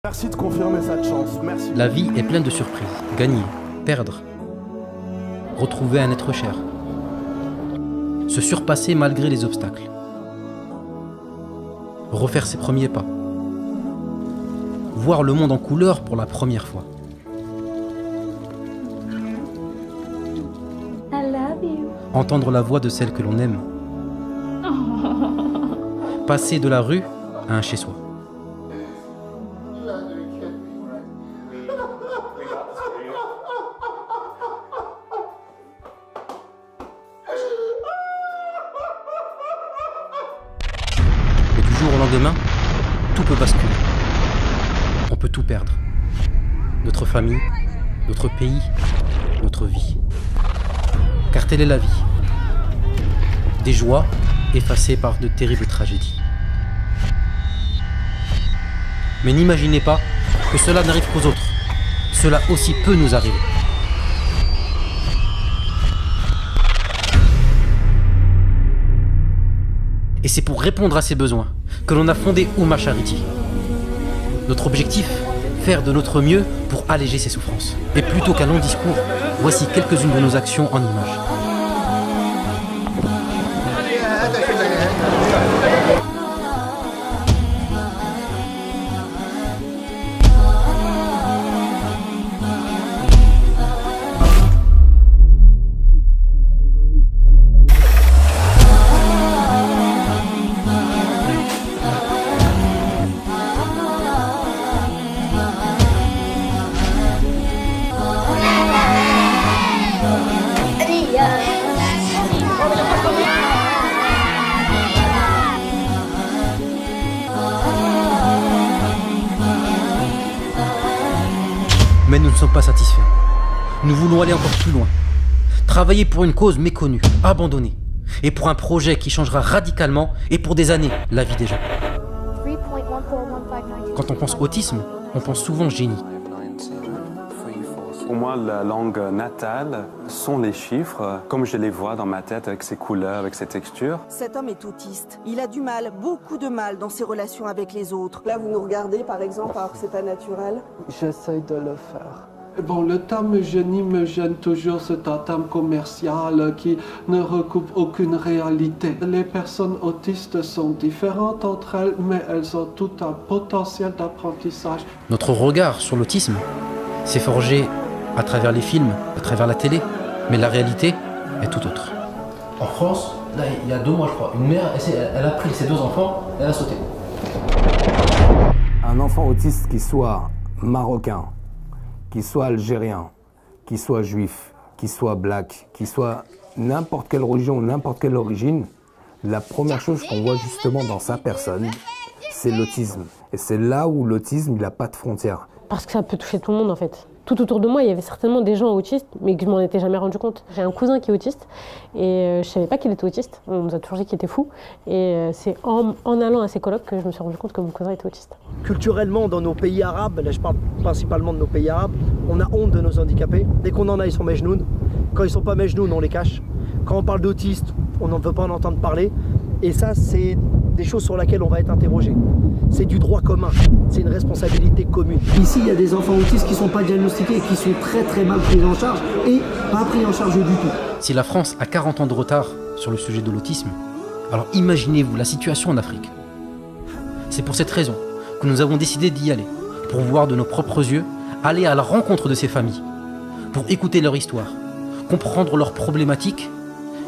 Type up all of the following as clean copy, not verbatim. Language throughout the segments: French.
Merci de confirmer cette chance, merci. La vie est pleine de surprises. Gagner, perdre, retrouver un être cher, se surpasser malgré les obstacles, refaire ses premiers pas, voir le monde en couleur pour la première fois. I love you. Entendre la voix de celle que l'on aime. Passer de la rue à un chez-soi. Et du jour au lendemain, tout peut basculer. On peut tout perdre. Notre famille, notre pays, notre vie. Car telle est la vie. Des joies effacées par de terribles tragédies. Mais n'imaginez pas que cela n'arrive qu'aux autres. Cela aussi peut nous arriver. Et c'est pour répondre à ces besoins que l'on a fondé Ouma Charity. Notre objectif, faire de notre mieux pour alléger ces souffrances. Et plutôt qu'un long discours, voici quelques-unes de nos actions en images. Mais nous ne sommes pas satisfaits. Nous voulons aller encore plus loin. Travailler pour une cause méconnue, abandonnée. Et pour un projet qui changera radicalement et pour des années la vie des gens. Quand on pense autisme, on pense souvent génie. Pour moi, la langue natale sont les chiffres, comme je les vois dans ma tête, avec ses couleurs, avec ses textures. Cet homme est autiste. Il a du mal, beaucoup de mal dans ses relations avec les autres. Là, vous nous regardez, par exemple, alors que c'est pas naturel. J'essaye de le faire. Bon, le terme génie me gêne toujours, c'est un terme commercial qui ne recoupe aucune réalité. Les personnes autistes sont différentes entre elles, mais elles ont tout un potentiel d'apprentissage. Notre regard sur l'autisme s'est forgé à travers les films, à travers la télé, mais la réalité est tout autre. En France, là, il y a 2 mois, je crois, une mère, elle a pris ses 2 enfants, elle a sauté. Un enfant autiste qui soit marocain, qui soit algérien, qui soit juif, qui soit black, qui soit n'importe quelle religion, n'importe quelle origine, la première chose qu'on voit justement dans sa personne, c'est l'autisme. Et c'est là où l'autisme, il n'a pas de frontières. Parce que ça peut toucher tout le monde en fait. Tout autour de moi, il y avait certainement des gens autistes, mais que je m'en étais jamais rendu compte. J'ai un cousin qui est autiste, et je savais pas qu'il était autiste. On nous a toujours dit qu'il était fou. Et c'est en allant à ces colloques que je me suis rendu compte que mon cousin était autiste. Culturellement, dans nos pays arabes, là je parle principalement de nos pays arabes, on a honte de nos handicapés. Dès qu'on en a, ils sont mejnoun. Quand ils sont pas mejnoun, on les cache. Quand on parle d'autistes, on ne veut pas en entendre parler. Et ça, c'est des choses sur lesquelles on va être interrogé. C'est du droit commun, c'est une responsabilité commune. Ici, il y a des enfants autistes qui ne sont pas diagnostiqués et qui sont très très mal pris en charge et pas pris en charge du tout. Si la France a 40 ans de retard sur le sujet de l'autisme, alors imaginez-vous la situation en Afrique. C'est pour cette raison que nous avons décidé d'y aller, pour voir de nos propres yeux, aller à la rencontre de ces familles, pour écouter leur histoire, comprendre leurs problématiques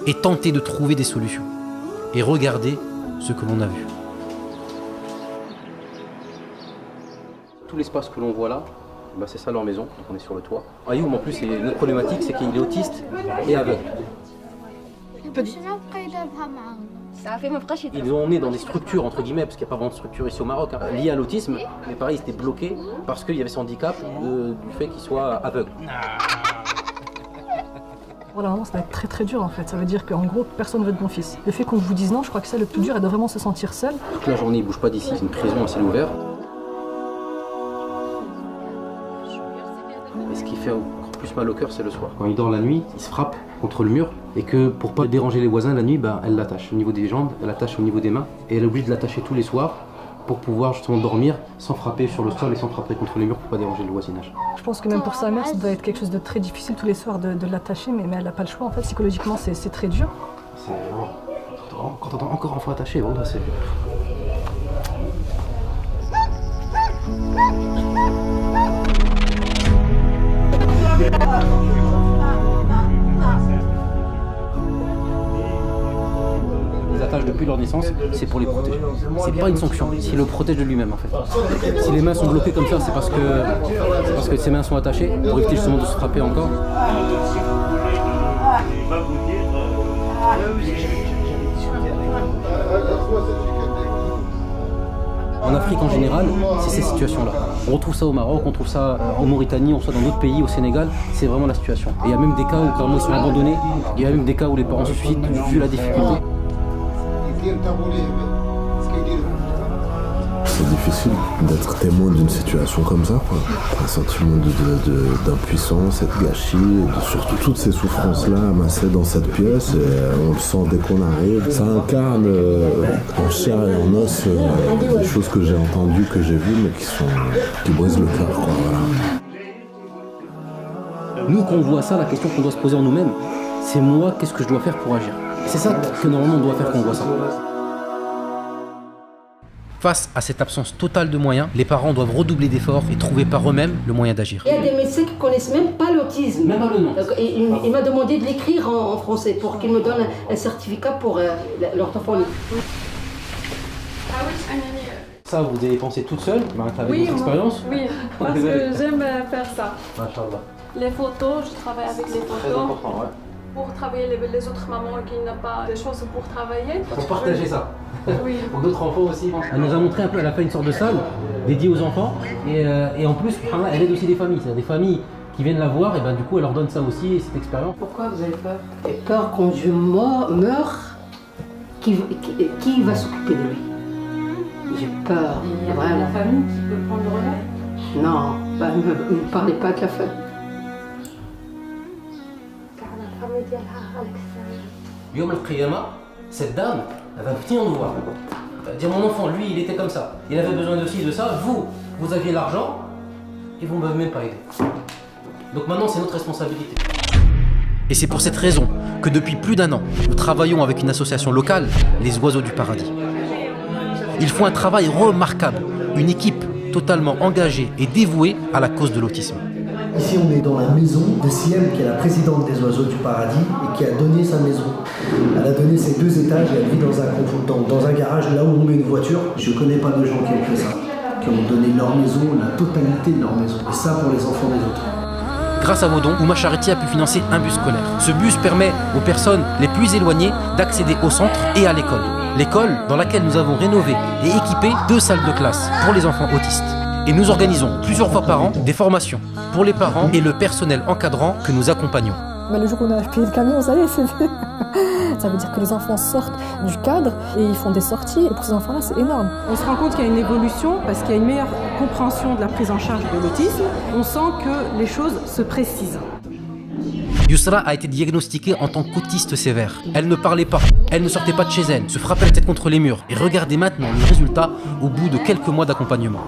et tenter de trouver des solutions. Et regarder ce que l'on a vu. Tout l'espace que l'on voit là, bah c'est ça leur maison, donc on est sur le toit. Ayoub en plus, notre problématique c'est qu'il est autiste et aveugle. Ils ont emmené dans des structures entre guillemets, parce qu'il n'y a pas vraiment de structure ici au Maroc, hein, liées à l'autisme, mais pareil ils étaient bloqués parce qu'il y avait ce handicap du fait qu'ils soient aveugles. Pour la maman, ça va être très très dur en fait. Ça veut dire qu'en gros, personne ne veut de mon fils. Le fait qu'on vous dise non, je crois que c'est le plus dur et de vraiment se sentir seul. Toute la journée, ils ne bougent pas d'ici, c'est une prison à ciel ouvert. Et ce qui fait encore plus mal au cœur, c'est le soir. Quand il dort la nuit, il se frappe contre le mur et que pour pas déranger les voisins la nuit, elle l'attache au niveau des jambes, elle l'attache au niveau des mains et elle est obligée de l'attacher tous les soirs pour pouvoir justement dormir sans frapper sur le sol et sans frapper contre les murs pour pas déranger le voisinage. Je pense que même pour sa mère, ça doit être quelque chose de très difficile tous les soirs de l'attacher, mais elle n'a pas le choix en fait. Psychologiquement, c'est très dur. C'est vraiment... Quand t'entends encore enfant attaché, voilà, c'est... Les attaches depuis leur naissance, c'est pour les protéger. C'est pas une sanction, c'est le protège de lui-même en fait. Si les mains sont bloquées comme ça, c'est parce que ses mains sont attachées pour éviter justement de se frapper encore. En Afrique en général, c'est ces situations-là. On retrouve ça au Maroc, on trouve ça en Mauritanie, on soit dans d'autres pays, au Sénégal, c'est vraiment la situation. Et il y a même des cas où carrément ils sont abandonnés, il y a même des cas où les parents se suicident vu la difficulté. C'est difficile d'être témoin d'une situation comme ça, quoi. Un sentiment d'impuissance, de gâchis, surtout toutes ces souffrances-là amassées dans cette pièce, et on le sent dès qu'on arrive. Ça incarne en chair et en os des choses que j'ai entendues, que j'ai vues, mais qui brisent le cœur, quoi, voilà. Nous, quand on voit ça, la question qu'on doit se poser en nous-mêmes, c'est moi, qu'est-ce que je dois faire pour agir? C'est ça que normalement on doit faire quand on voit ça. Face à cette absence totale de moyens, les parents doivent redoubler d'efforts et trouver par eux-mêmes le moyen d'agir. Il y a des médecins qui ne connaissent même pas l'autisme. Même pas le nom. Il m'a demandé de l'écrire en français pour qu'il me donne un certificat pour l'orthophonie. Ça, vous avez pensé toute seule, avec votre expérience? Oui, parce que j'aime faire ça. Machallah. Les photos, je travaille avec les photos. Très important, ouais. Pour travailler les autres mamans qui n'ont pas de choses pour travailler. Pour partager ça. Oui. Pour d'autres enfants aussi. Elle nous a montré un peu, elle a fait une sorte de salle dédiée aux enfants. Et en plus, elle aide aussi des familles. C'est-à-dire des familles qui viennent la voir, et ben du coup, elle leur donne ça aussi, cette expérience. Pourquoi vous avez peur? J'ai peur quand je meurs, qui va s'occuper de lui? J'ai peur. Il y a vraiment la famille qui peut prendre le relais? Non, ne parlez pas de la famille. Yom al-Qiyamah, cette dame, elle va venir nous voir. Elle va dire, mon enfant, lui, il était comme ça. Il avait besoin de ci, de ça. Vous aviez l'argent et vous ne m'avez même pas aidé. Donc maintenant, c'est notre responsabilité. Et c'est pour cette raison que depuis plus d'1 an, nous travaillons avec une association locale, les Oiseaux du Paradis. Ils font un travail remarquable, une équipe totalement engagée et dévouée à la cause de l'autisme. Ici, on est dans la maison de Siem, qui est la présidente des Oiseaux du Paradis et qui a donné sa maison. Elle a donné ses 2 étages et elle vit dans un garage là où on met une voiture. Je ne connais pas de gens qui ont fait ça, qui ont donné leur maison, la totalité de leur maison. Et ça pour les enfants des autres. Grâce à vos dons, Ouma Charity a pu financer un bus scolaire. Ce bus permet aux personnes les plus éloignées d'accéder au centre et à l'école. L'école dans laquelle nous avons rénové et équipé 2 salles de classe pour les enfants autistes. Et nous organisons plusieurs fois par an des formations pour les parents et le personnel encadrant que nous accompagnons. Mais le jour où on a payé le camion, ça y est, ça veut dire que les enfants sortent du cadre et ils font des sorties. Et pour ces enfants-là, c'est énorme. On se rend compte qu'il y a une évolution parce qu'il y a une meilleure compréhension de la prise en charge de l'autisme. On sent que les choses se précisent. Yousra a été diagnostiquée en tant qu'autiste sévère. Elle ne parlait pas, elle ne sortait pas de chez elle, se frappait la tête contre les murs. Et regardez maintenant le résultat au bout de quelques mois d'accompagnement.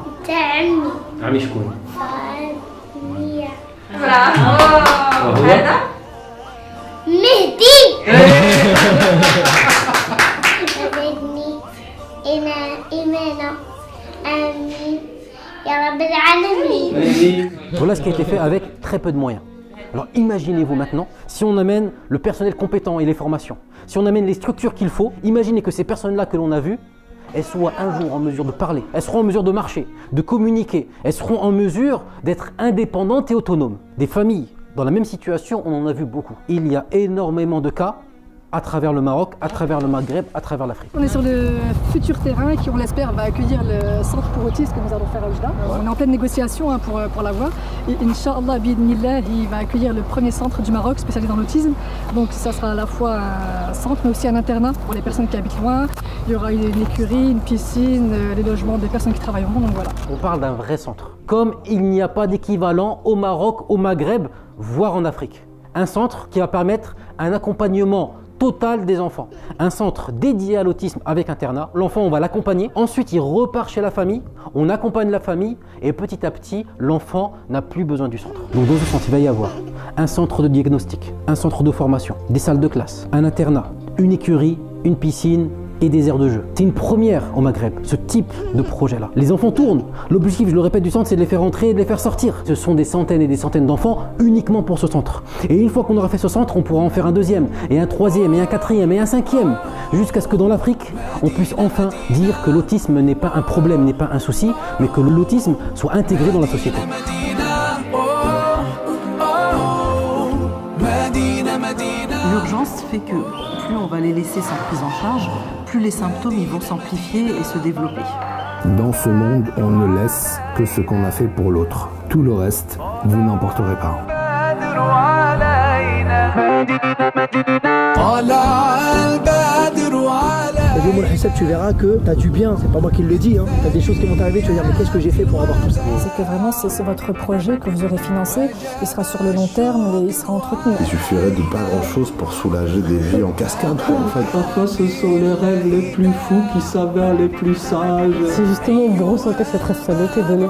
Voilà ce qui a été fait avec très peu de moyens. Alors imaginez-vous maintenant, si on amène le personnel compétent et les formations, si on amène les structures qu'il faut, imaginez que ces personnes-là que l'on a vues, elles soient un jour en mesure de parler, elles seront en mesure de marcher, de communiquer, elles seront en mesure d'être indépendantes et autonomes. Des familles dans la même situation, on en a vu beaucoup. Il y a énormément de cas à travers le Maroc, à travers le Maghreb, à travers l'Afrique. On est sur le futur terrain qui, on l'espère, va accueillir le centre pour autistes que nous allons faire à Oujda. On est en pleine négociation pour l'avoir. Et Inch'Allah, bi'idhnillah, il va accueillir le premier centre du Maroc spécialisé dans l'autisme. Donc ça sera à la fois un centre mais aussi un internat pour les personnes qui habitent loin. Il y aura une écurie, une piscine, les logements des personnes qui travailleront, donc voilà. On parle d'un vrai centre. Comme il n'y a pas d'équivalent au Maroc, au Maghreb, voire en Afrique. Un centre qui va permettre un accompagnement total des enfants. Un centre dédié à l'autisme avec internat. L'enfant, on va l'accompagner. Ensuite, il repart chez la famille. On accompagne la famille et petit à petit, l'enfant n'a plus besoin du centre. Donc dans ce centre, il va y avoir un centre de diagnostic, un centre de formation, des salles de classe, un internat, une écurie, une piscine et des aires de jeu. C'est une première au Maghreb, ce type de projet-là. Les enfants tournent. L'objectif, je le répète, du centre, c'est de les faire entrer et de les faire sortir. Ce sont des centaines et des centaines d'enfants uniquement pour ce centre. Et une fois qu'on aura fait ce centre, on pourra en faire un deuxième, et un troisième, et un quatrième, et un cinquième, jusqu'à ce que dans l'Afrique, on puisse enfin dire que l'autisme n'est pas un problème, n'est pas un souci, mais que l'autisme soit intégré dans la société. L'urgence fait que plus on va les laisser sans prise en charge, plus les symptômes ils vont s'amplifier et se développer. Dans ce monde, on ne laisse que ce qu'on a fait pour l'autre. Tout le reste, vous n'emporterez pas. Mon Hissab, tu verras que tu as du bien, c'est pas moi qui le dis, hein. Tu as des choses qui vont t'arriver, tu vas dire mais qu'est-ce que j'ai fait pour avoir tout ça? C'est que vraiment c'est votre projet que vous aurez financé, il sera sur le long terme et il sera entretenu. Il suffirait de pas grand-chose pour soulager des vies en cascade, en fait. Parfois ce sont les rêves les plus fous qui s'avèrent les plus sages. C'est justement de ressentir cette responsabilité donnée,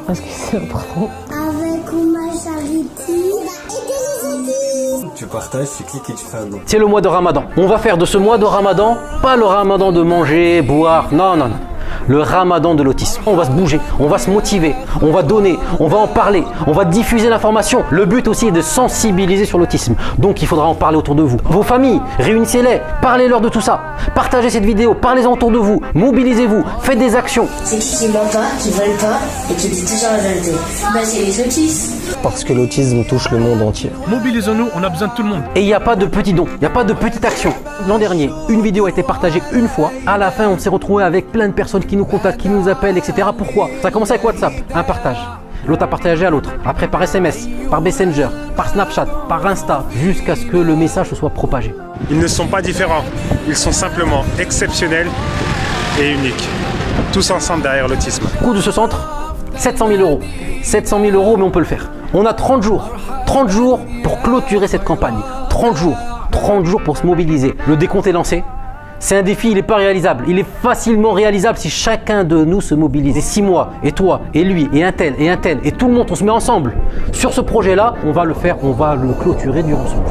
parce que c'est important. Avec ma charité. Tu partages, tu cliques et tu fais un don. C'est le mois de Ramadan. On va faire de ce mois de Ramadan, pas le Ramadan de manger, boire, non, non, non. Le Ramadan de l'autisme. On va se bouger, on va se motiver, on va donner, on va en parler, on va diffuser l'information. Le but aussi est de sensibiliser sur l'autisme. Donc il faudra en parler autour de vous. Vos familles, réunissez-les, parlez-leur de tout ça. Partagez cette vidéo, parlez-en autour de vous, mobilisez-vous, faites des actions. C'est qui ment pas, qui vole pas et qui dit toujours la vérité. Bah c'est les autistes. Parce que l'autisme touche le monde entier. Mobilisons-nous, on a besoin de tout le monde. Et il n'y a pas de petits dons, il n'y a pas de petite action. L'an dernier, une vidéo a été partagée une fois. À la fin, on s'est retrouvé avec plein de personnes qui nous contactent, qui nous appellent, etc. Pourquoi? Ça a commencé avec WhatsApp, un partage. L'autre a partagé à l'autre. Après par SMS, par Messenger, par Snapchat, par Insta, jusqu'à ce que le message se soit propagé. Ils ne sont pas différents, ils sont simplement exceptionnels et uniques. Tous ensemble derrière l'autisme. Coût de ce centre, 700 000 euros. 700 000 euros, mais on peut le faire. On a 30 jours. 30 jours pour clôturer cette campagne. 30 jours. 30 jours pour se mobiliser. Le décompte est lancé. C'est un défi, il n'est pas réalisable. Il est facilement réalisable si chacun de nous se mobilise. Et 6 mois, et toi, et lui, et un tel, et tout le monde, on se met ensemble. Sur ce projet-là, on va le faire, on va le clôturer durant ce mois.